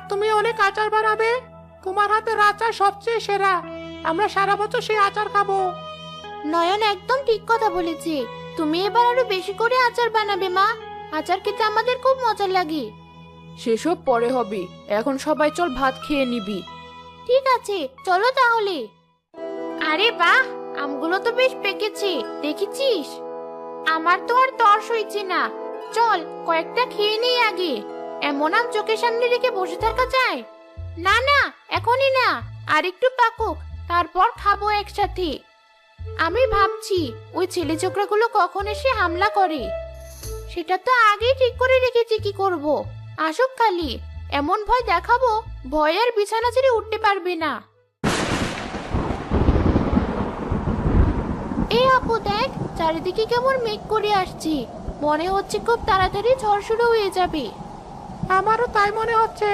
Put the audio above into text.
তুমি অনেক আচার বানাবে। তোমার হাতের আচার সবচেয়ে সেরা। আমরা সারা বছর সেই আচার খাবো। নয়ন একদম ঠিক কথা বলেছে। তুমি এবার আরো বেশি করে আচার বানাবে মা। আচার খেতে আমাদের খুব মজা লাগে। সেসব পরে হবে, এখন সবাই চল ভাত খেয়ে নিবি। ঠিক আছে, চলো তাহলে। আরে বাহ, আমগুলো তো বেশ পেকেছে, দেখেছিস? আমার তো আর তর সইছে না। চল কয়েকটা খেয়ে নেই আগে। এমন আম চোখের সামনে রেখে বসে থাকা যায়? না না, এখনই না, আর একটু পাকুক, তারপর খাবো একসাথে। আমি ভাবছি ওই ছেলে ছোকরাগুলো কখন এসে হামলা করে। সেটা তো আগেই ঠিক করে রেখেছি কি করব। আসুক খালি, এমন ভয় দেখাবো ভয় আর বিছানা ছেড়ে উঠতে পারবে না। এই আপু দেখ, চারিদিকে কেমন মেঘ করে আসছে। মনে হচ্ছে খুব তাড়াতাড়ি ঝড় শুরু হয়ে যাবে। আমারও তাই মনে হচ্ছে।